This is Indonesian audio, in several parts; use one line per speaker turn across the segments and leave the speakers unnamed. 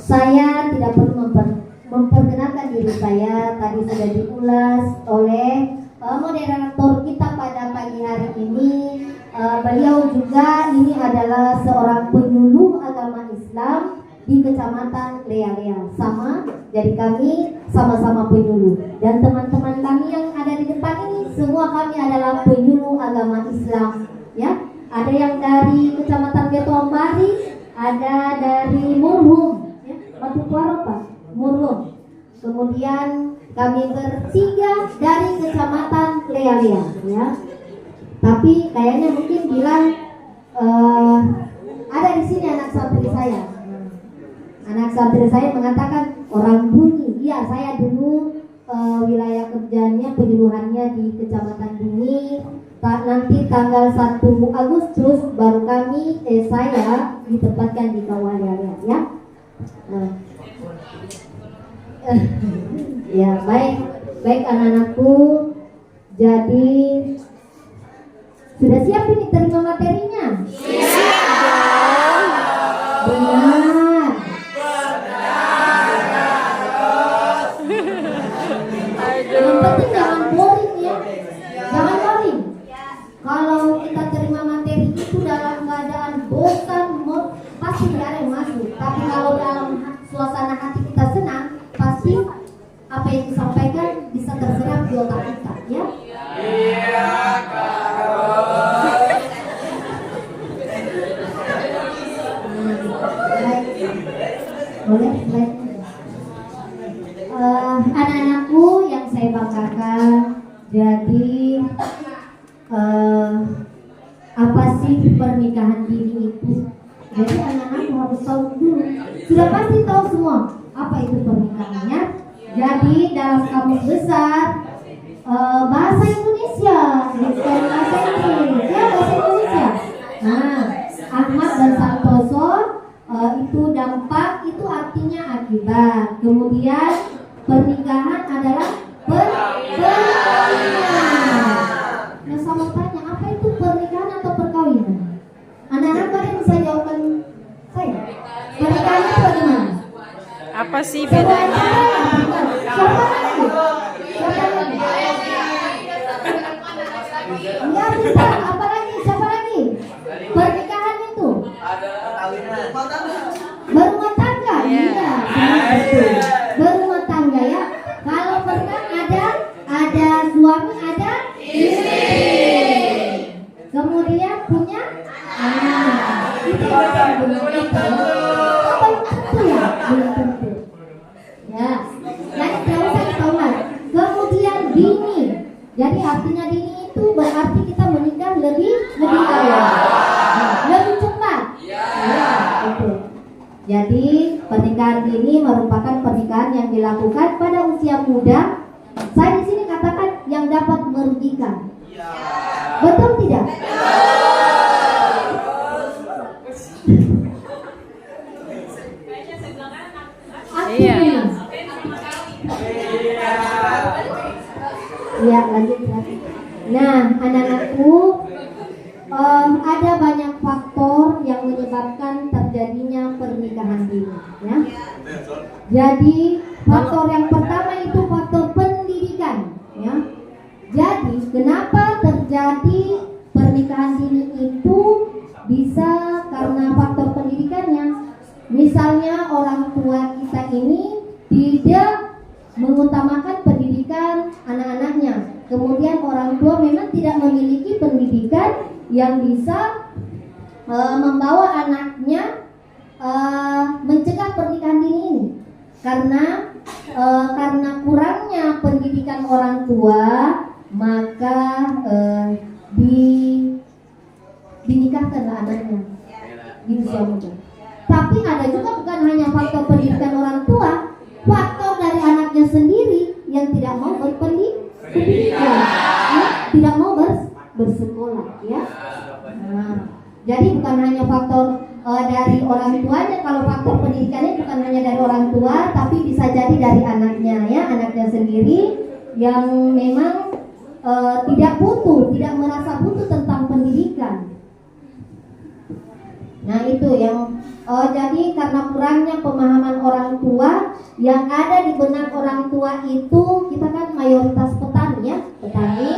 Saya tidak perlu memperkenalkan diri saya, tadi sudah diulas oleh moderator kita pada pagi hari ini. Beliau juga ini adalah seorang penyuluh agama Islam di Kecamatan Lea-Lea. Sama, jadi kami sama-sama penyuluh. Dan teman-teman kami yang ada di depan ini semua kami adalah penyuluh agama Islam. Ya, ada yang dari Kecamatan Getuambari, ada dari Murhum, ya, Batu Kuaro Pak, Murhum. Kemudian kami bertiga dari Kecamatan Lea-Lea, ya. Tapi kayaknya mungkin bilang ada di sini anak santri saya. Anak santri saya mengatakan orang Bungi. Iya, saya dulu wilayah kerjanya penyuluhannya di Kecamatan Bungi. Nanti tanggal 1 Agustus baru kami saya ditempatkan di Kawah Lea-Lea, ya. Ya, baik anak-anakku. Jadi sudah siap ini terima materinya? Benar. Yang penting jangan boring, ya. Jangan boring. Kalau kita terima materi itu dalam keadaan bosan, pasti tidak ada yang masuk. Tapi kalau dalam suasana hati kita senang, pasti apa yang disampaikan bisa terserap di otak kita, ya. Iya, boleh. Anak-anakku yang saya banggakan, jadi apa sih pernikahan dini itu? Jadi anak-anakku harus tahu dulu. Sudah pasti tahu semua apa itu pernikahannya. Jadi dalam kamus besar bahasa Indonesia, bukan bahasa Inggris, ya, bahasa Indonesia. Nah, Ahmad dan Santoso itu dampak, itu artinya akibat. Kemudian pernikahan adalah perkawinan. Nah, saya mau tanya, apa itu pernikahan atau perkawinan? Anak-anak kalian bisa jawaban saya. Pernikahan itu bagaimana?
Apa sih bedanya?
Siapa lagi? Ya bisa, apa lagi? Siapa lagi? Pernikahan itu berumah tangga, iya. Berumah tangga, ya. Kalau pernikahan ada suami, ada istri. Kemudian punya anak. Itu belum tentu, ya, belum tentu. Ya, jadi kalau saya tahulah. Kemudian dini. Jadi artinya dini itu berarti kita menikah lebih awal, lebih cepat. Ya, itu. Jadi pernikahan dini merupakan pernikahan yang dilakukan pada usia muda. Saya di sini katakan yang dapat merugikan. Betul tidak?
Iya.
Ya, lanjut. Nah, anak-anakku, ada banyak faktor yang menyebabkan terjadinya pernikahan dini, ya. Jadi faktor yang pertama itu faktor pendidikan, ya. Jadi kenapa terjadi pernikahan dini itu bisa karena faktor pendidikannya. Misalnya orang tua kita ini tidak mengutamakan pendidikan anak-anaknya. Kemudian orang tua memang tidak memiliki pendidikan yang bisa membawa anaknya mencegah pernikahan dini ini. Karena kurangnya pendidikan orang tua, maka dinikahkanlah anaknya di usia muda. Tapi ada juga bukan hanya faktor pendidikan orang tua, faktor dari anaknya sendiri yang tidak mau berpendidikan, ya, tidak mau bersekolah, ya. Nah, jadi bukan hanya faktor dari orang tuanya. Kalau faktor pendidikannya bukan hanya dari orang tua, tapi bisa jadi dari anaknya, ya, anaknya sendiri yang memang tidak merasa butuh tentang pendidikan. Nah, itu yang Jadi karena kurangnya pemahaman orang tua, yang ada di benak orang tua itu, kita kan mayoritas petani ya, petani.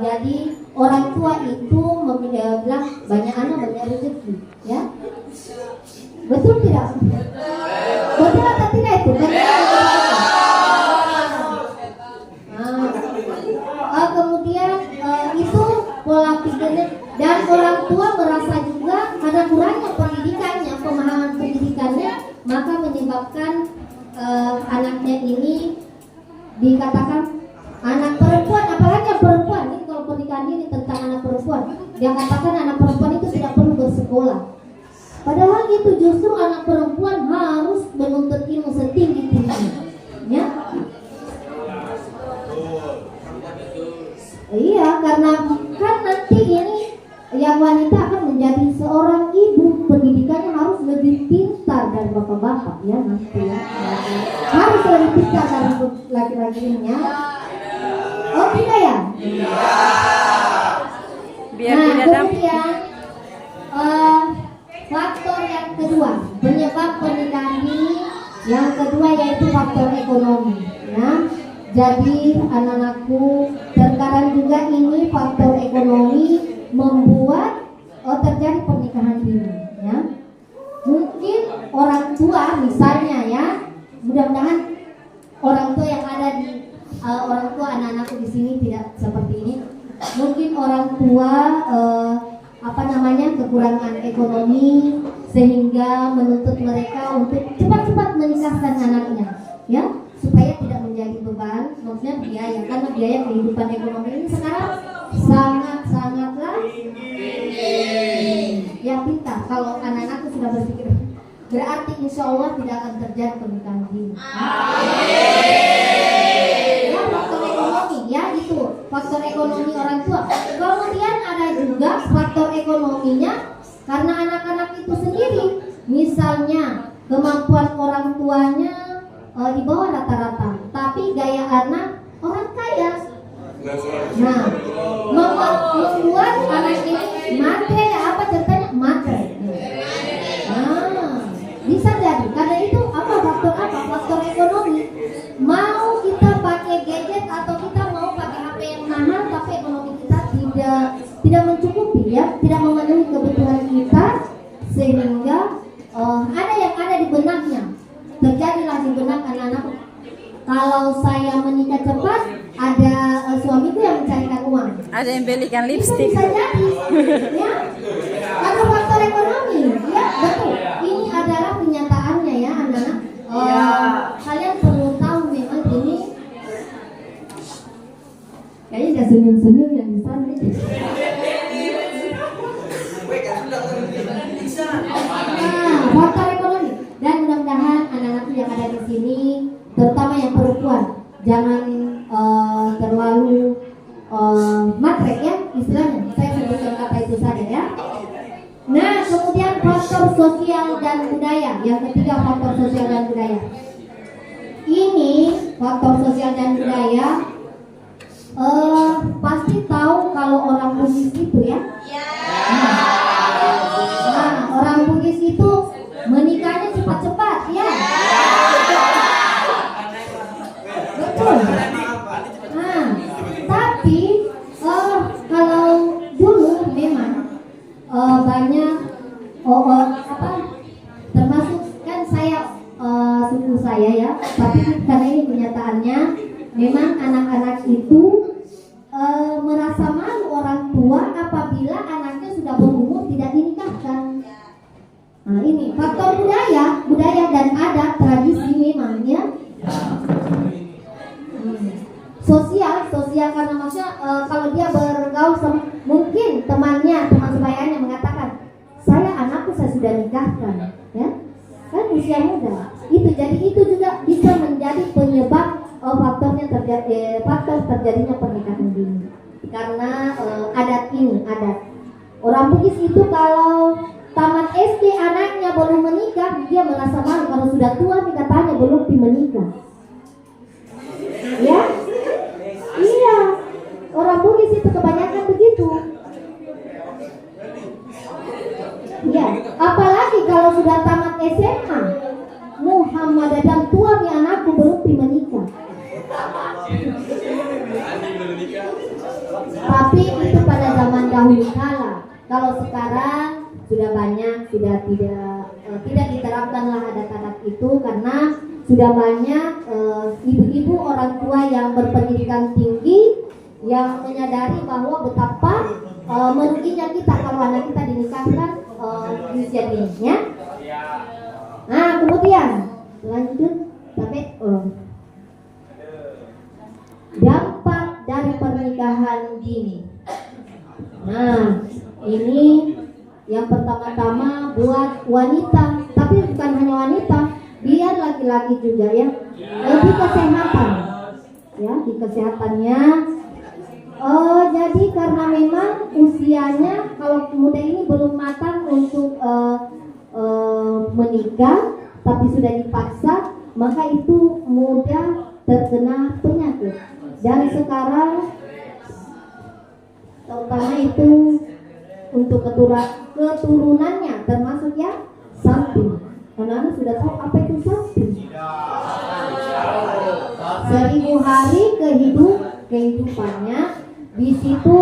Jadi orang tua itu bilang banyak anak banyak rezeki, ya. Betul tidak? Betul atau tidak itu? Kemudian itu pola pikirnya, dan orang tua merasa juga karena kurangnya pendidikannya, pemahaman pendidikannya, maka menyebabkan anaknya ini dikatakan anak perempuan, apalagi yang perempuan. Ini kalau pernikahan ini tentang anak perempuan, dia katakan anak perempuan itu tidak perlu bersekolah. Padahal itu justru anak perempuan harus menuntut ilmu setinggi-tingginya, ya. Iya, karena kan nanti ini yang wanita akan menjadi seorang ibu, pendidikannya harus lebih pintar dari bapak-bapak ya nanti ya. Harus lebih pintar dari laki-lakinya. Oh tidak ya?
Biar
Nah,
tidak
kemudian faktor yang kedua penyebab pernikahan ini, yang kedua yaitu faktor ekonomi ya. Jadi anak-anakku, terkadang juga ini faktor ekonomi membuat terjadi pernikahan dini ya. Mungkin orang tua misalnya ya, mudah-mudahan orang tua yang ada di orang tua anak-anakku di sini tidak seperti ini. Mungkin orang tua kekurangan ekonomi sehingga menuntut mereka untuk cepat-cepat menikahkan anaknya ya, supaya tidak menjadi beban, maksudnya biaya, karena biaya kehidupan ekonomi ini sekarang sangatlah ya pintar. Kalau anak-anakku sudah berpikir, berarti insya Allah tidak akan terjadi pernikahan dini. Ya, faktor ekonomi ya, itu faktor ekonomi orang tua. Kemudian ada juga faktor ekonominya karena anak-anak itu sendiri, misalnya kemampuan orang tuanya di bawah rata-rata, tapi gaya anak orang kaya. Nah, membuat anak ini matre ya, apa ceritanya matre. Bisa jadi karena itu apa, faktor apa? Faktor ekonomi. Mau kita pakai gadget atau kita mau pakai HP yang mahal, tapi ekonomi kita tidak mencukupi ya, tidak memenuhi kebutuhan kita, sehingga ada yang ada di benaknya. Terjadilah di benak anak-anak, kalau saya menikah cepat, ada suamiku yang mencarikan uang.
Ada yang belikan lipstik.
Bisa jadi, ya. Karena faktor ekonomi, ya betul. Ini adalah kenyataannya ya anak-anak. Kalian perlu tahu memang ini. Kayaknya nggak senyum-senyum yang di sana ini. Faktor ekonomi, dan mudah-mudahan anak-anak yang ada di sini, terutama yang perempuan, jangan terlalu matre ya istilahnya. Saya sebutkan kata itu saja ya. Nah, kemudian faktor sosial dan budaya. Yang ketiga, faktor sosial dan budaya. Ini faktor sosial dan budaya. Pasti tahu kalau orang Bugis itu ya. Nah, orang Bugis itu menikahnya cepat-cepat ya. Betul. Nah, tapi kalau dulu memang banyak termasuk kan saya suku saya ya, tapi karena ini kenyataannya memang anak-anak itu merasa malu orang tua apabila anaknya sudah berumur tidak dinikahkan. Nah, ini faktor budaya dan adat, tradisi memang ya. Sosial karena maksudnya kalau dia bergaul sama, mungkin teman sebayanya mengatakan, anakku saya sudah nikahkan ya, kan usia muda. Jadi itu juga bisa menjadi penyebab faktor terjadinya pernikahan dini karena adat orang Bugis itu kalau tamat SD anaknya belum menikah, dia merasa malu. Kalau sudah tua dikatanya belum menikah ya. Iya, orang Bugis itu kebanyakan begitu. Ya, apalagi kalau kalau sudah tamat SMA, Muhammad dan tuanya anakku belum menikah. Tapi itu pada zaman dahulu kala. Kalau sekarang sudah banyak, sudah tidak diterapkanlah adat-adat itu karena sudah banyak ibu-ibu orang tua yang berpendidikan tinggi yang menyadari bahwa betapa meruginya kita kalau anak kita dinikahkan di usia dini, ya. Nah, kemudian lanjut sampai dampak dari pernikahan dini. Nah, ini yang pertama-tama buat wanita, tapi bukan hanya wanita, biar laki-laki juga ya. Di kesehatan, ya di kesehatannya. Jadi karena memang usianya kalau muda ini belum matang untuk menikah, tapi sudah dipaksa, maka itu mudah terkena penyakit. Dan sekarang terutama itu untuk keturunannya termasuk ya samping. Karena sudah tahu apa itu samping. 1000 hari kehidupannya di situ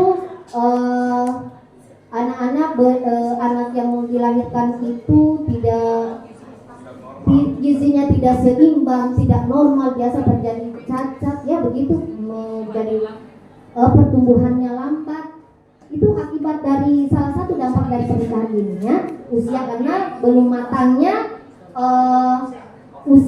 anak-anak anak yang mau dilahirkan itu gizinya tidak seimbang, tidak normal, biasa terjadi cacat ya begitu, menjadi pertumbuhannya lambat. Itu akibat dari salah satu dampak dari pernikahan dini ya, usia karena belum matangnya